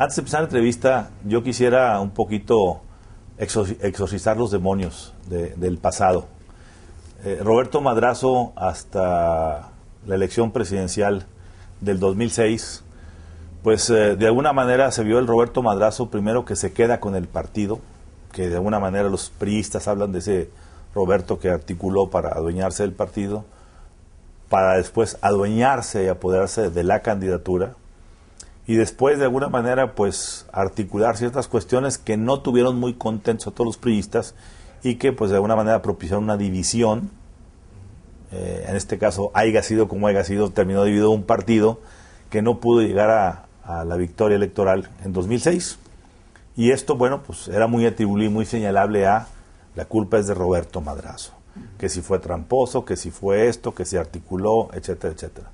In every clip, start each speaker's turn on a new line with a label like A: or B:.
A: Antes de empezar la entrevista, yo quisiera un poquito exorcizar los demonios del pasado. Roberto Madrazo, hasta la elección presidencial del 2006, pues de alguna manera se vio el Roberto Madrazo primero que se queda con el partido, que de alguna manera los priistas hablan de ese Roberto que articuló para adueñarse del partido, para después adueñarse y apoderarse de la candidatura, y después de alguna manera pues articular ciertas cuestiones que no tuvieron muy contentos a todos los priistas y que pues de alguna manera propiciaron una división. En este caso, haya sido como haya sido, terminó dividido un partido que no pudo llegar a la victoria electoral en 2006. Y esto, bueno, pues era muy atribuible y muy señalable a la culpa es de Roberto Madrazo, que si fue tramposo, que si fue esto, que se articuló, etcétera, etcétera.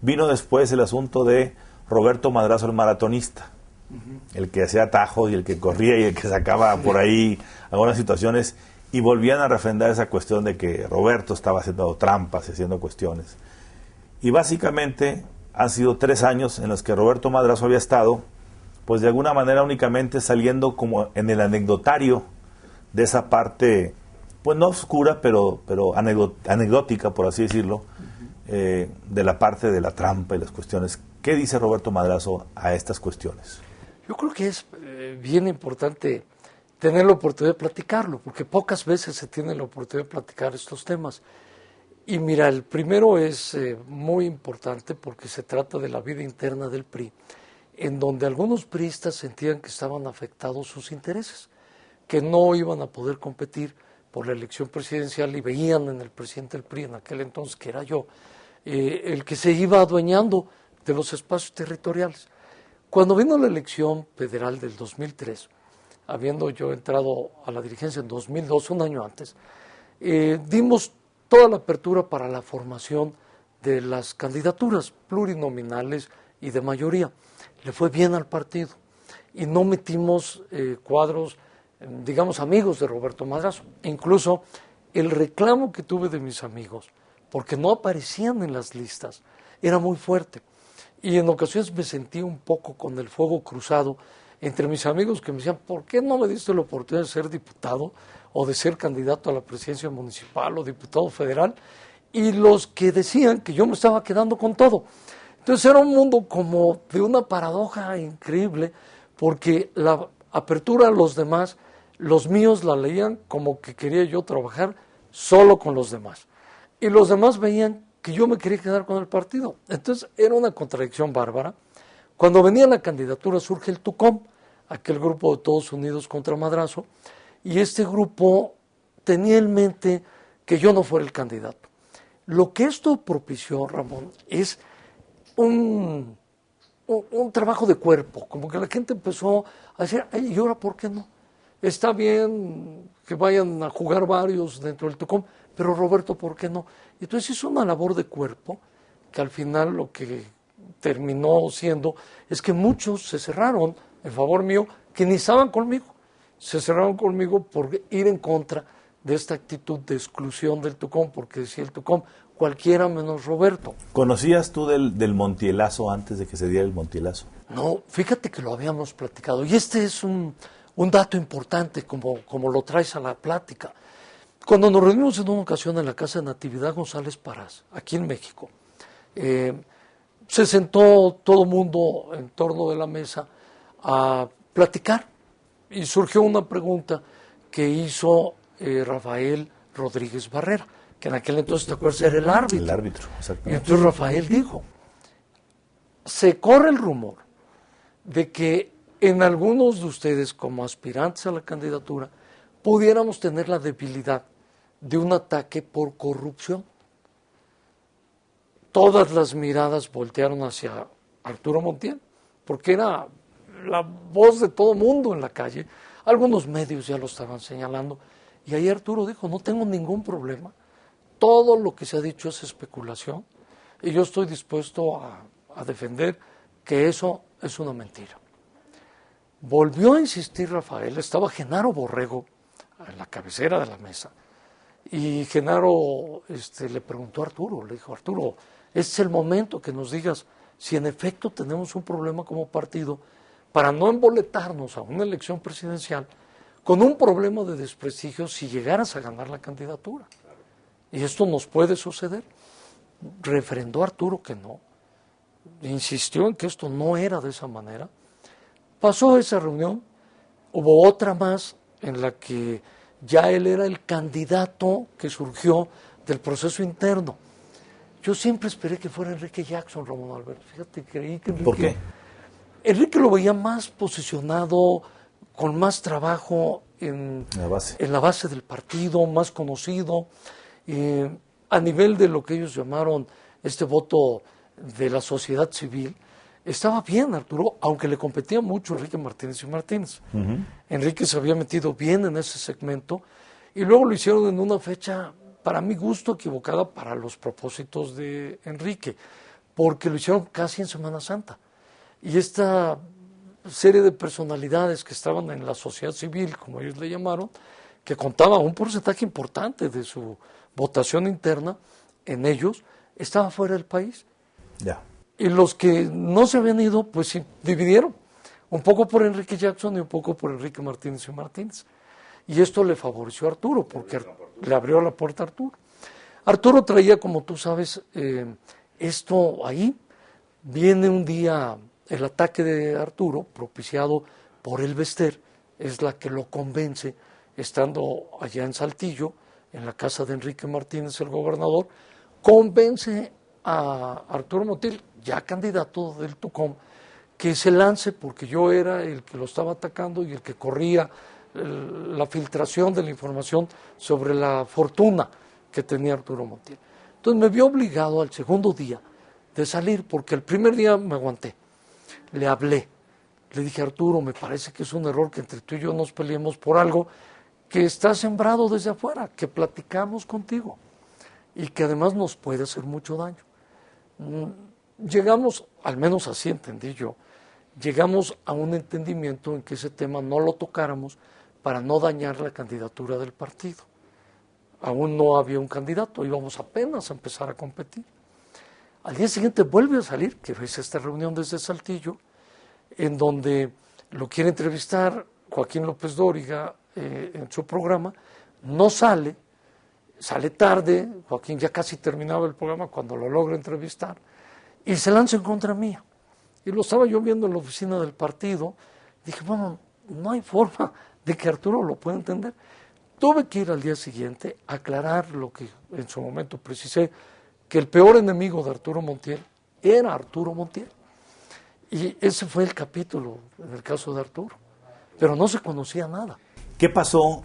A: Vino después el asunto de Roberto Madrazo, el maratonista, el que hacía atajos y el que corría y el que sacaba por ahí algunas situaciones, y volvían a refrendar esa cuestión de que Roberto estaba haciendo trampas y haciendo cuestiones. Y básicamente han sido 3 años en los que Roberto Madrazo había estado, pues de alguna manera únicamente saliendo como en el anecdotario de esa parte, pues no oscura, pero anecdótica, por así decirlo, de la parte de la trampa y las cuestiones. ¿Qué dice Roberto Madrazo a estas cuestiones?
B: Yo creo que es bien importante tener la oportunidad de platicarlo, porque pocas veces se tiene la oportunidad de platicar estos temas. Y mira, el primero es muy importante porque se trata de la vida interna del PRI, en donde algunos priistas sentían que estaban afectados sus intereses, que no iban a poder competir por la elección presidencial y veían en el presidente del PRI en aquel entonces, que era yo, el que se iba adueñando de los espacios territoriales. Cuando vino la elección federal del 2003, habiendo yo entrado a la dirigencia en 2002, un año antes, dimos toda la apertura para la formación de las candidaturas plurinominales y de mayoría. Le fue bien al partido y no metimos cuadros, digamos, amigos de Roberto Madrazo. Incluso el reclamo que tuve de mis amigos, porque no aparecían en las listas, era muy fuerte. Y en ocasiones me sentí un poco con el fuego cruzado entre mis amigos que me decían, ¿por qué no me diste la oportunidad de ser diputado o de ser candidato a la presidencia municipal o diputado federal? Y los que decían que yo me estaba quedando con todo. Entonces era un mundo como de una paradoja increíble, porque la apertura a los demás, los míos la leían como que quería yo trabajar solo con los demás. Y los demás veían que yo me quería quedar con el partido. Entonces era una contradicción bárbara. Cuando venía la candidatura surge el TUCOM, aquel grupo de Todos Unidos contra Madrazo, y este grupo tenía en mente que yo no fuera el candidato. Lo que esto propició, Ramón, es un trabajo de cuerpo, como que la gente empezó a decir, ay, ¿y ahora por qué no? Está bien que vayan a jugar varios dentro del TUCOM, pero Roberto, ¿por qué no? Entonces hizo una labor de cuerpo que al final lo que terminó siendo es que muchos se cerraron en favor mío que ni estaban conmigo. Se cerraron conmigo por ir en contra de esta actitud de exclusión del TUCOM, porque decía el TUCOM, cualquiera menos Roberto.
A: ¿Conocías tú del Montielazo antes de que se diera el Montielazo?
B: No, fíjate que lo habíamos platicado. Y este es un dato importante, como lo traes a la plática. Cuando nos reunimos en una ocasión en la casa de Natividad González Parás, aquí en México, se sentó todo el mundo en torno de la mesa a platicar y surgió una pregunta que hizo Rafael Rodríguez Barrera, que en aquel entonces, ¿te acuerdas? Era el árbitro.
A: El árbitro, exactamente.
B: Y entonces Rafael dijo, se corre el rumor de que en algunos de ustedes como aspirantes a la candidatura pudiéramos tener la debilidad de un ataque por corrupción. Todas las miradas voltearon hacia Arturo Montiel, porque era la voz de todo mundo en la calle. Algunos medios ya lo estaban señalando. Y ahí Arturo dijo, no tengo ningún problema. Todo lo que se ha dicho es especulación. Y yo estoy dispuesto a defender que eso es una mentira. Volvió a insistir Rafael, estaba Genaro Borrego en la cabecera de la mesa. Y Genaro le preguntó a Arturo, le dijo, Arturo, este es el momento que nos digas si en efecto tenemos un problema como partido para no emboletarnos a una elección presidencial con un problema de desprestigio si llegaras a ganar la candidatura. Y esto nos puede suceder. Refrendó Arturo que no. Insistió en que esto no era de esa manera. Pasó esa reunión, hubo otra más en la que ya él era el candidato que surgió del proceso interno. Yo siempre esperé que fuera Enrique Jackson, Ramón Alberto. Fíjate, creí que Enrique...
A: ¿Por qué?
B: Enrique lo veía más posicionado, con más trabajo en la base del partido, más conocido, a nivel de lo que ellos llamaron este voto de la sociedad civil. Estaba bien Arturo, aunque le competía mucho Enrique Martínez y Martínez. Enrique se había metido bien en ese segmento y luego lo hicieron en una fecha, para mi gusto, equivocada para los propósitos de Enrique, porque lo hicieron casi en Semana Santa. Y esta serie de personalidades que estaban en la sociedad civil, como ellos le llamaron, que contaba un porcentaje importante de su votación interna en ellos, estaba fuera del país.
A: Ya.
B: Y los que no se habían ido, pues sí, dividieron, un poco por Enrique Jackson y un poco por Enrique Martínez y Martínez. Y esto le favoreció a Arturo, porque le abrió la puerta a Arturo. Arturo traía, como tú sabes, esto ahí. Viene un día el ataque de Arturo, propiciado por el Bester, es la que lo convence, estando allá en Saltillo, en la casa de Enrique Martínez, el gobernador, convence a Arturo Montiel, ya candidato del Tucum, que se lance, porque yo era el que lo estaba atacando y el que corría la filtración de la información sobre la fortuna que tenía Arturo Montiel. Entonces me vio obligado al segundo día de salir, porque el primer día me aguanté. Le hablé, le dije: Arturo, me parece que es un error que entre tú y yo nos peleemos por algo que está sembrado desde afuera, que platicamos contigo y que además nos puede hacer mucho daño. Llegamos, al menos así entendí yo, llegamos a un entendimiento en que ese tema no lo tocáramos para no dañar la candidatura del partido. Aún no había un candidato, íbamos apenas a empezar a competir. Al día siguiente vuelve a salir, que es esta reunión desde Saltillo, en donde lo quiere entrevistar Joaquín López Dóriga en su programa, no sale, sale tarde, Joaquín ya casi terminaba el programa cuando lo logra entrevistar, y se lanza en contra mía. Y lo estaba yo viendo en la oficina del partido, dije, bueno, no hay forma de que Arturo lo pueda entender. Tuve que ir al día siguiente a aclarar lo que en su momento precisé, que el peor enemigo de Arturo Montiel era Arturo Montiel. Y ese fue el capítulo en el caso de Arturo. Pero no se conocía nada.
A: ¿Qué pasó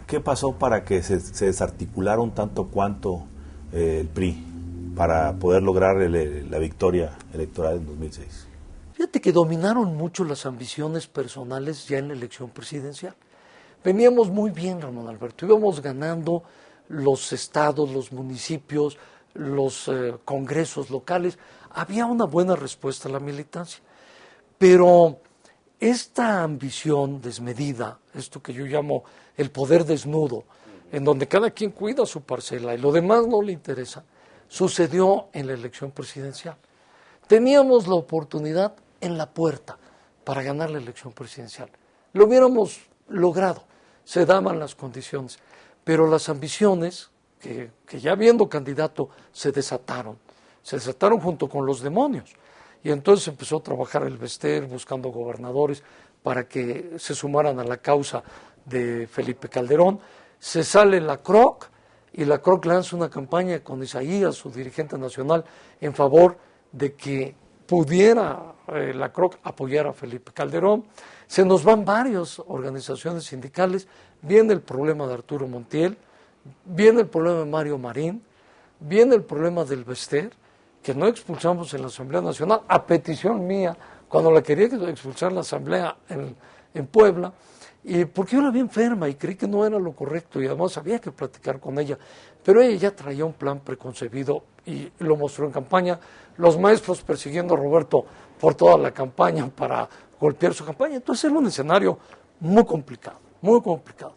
A: para que se desarticulara un tanto cuanto el PRI para poder lograr la victoria electoral en 2006?
B: Fíjate que dominaron mucho las ambiciones personales ya en la elección presidencial. Veníamos muy bien, Ramón Alberto, íbamos ganando los estados, los municipios, los congresos locales. Había una buena respuesta a la militancia. Pero esta ambición desmedida, esto que yo llamo el poder desnudo, en donde cada quien cuida su parcela y lo demás no le interesa, sucedió en la elección presidencial. Teníamos la oportunidad en la puerta para ganar la elección presidencial. Lo hubiéramos logrado, se daban las condiciones, pero las ambiciones, que ya viendo candidato, se desataron junto con los demonios. Y entonces empezó a trabajar el Bester buscando gobernadores para que se sumaran a la causa de Felipe Calderón. Se sale la CROC y la CROC lanza una campaña con Isaías, su dirigente nacional, en favor de que pudiera la CROC apoyar a Felipe Calderón. Se nos van varias organizaciones sindicales, viene el problema de Arturo Montiel, viene el problema de Mario Marín, viene el problema del Bester, que no expulsamos en la Asamblea Nacional, a petición mía, cuando la quería expulsar la Asamblea en Puebla, y porque yo la vi enferma y creí que no era lo correcto y además había que platicar con ella, pero ella ya traía un plan preconcebido y lo mostró en campaña, los maestros persiguiendo a Roberto por toda la campaña para golpear su campaña, entonces era un escenario muy complicado, muy complicado.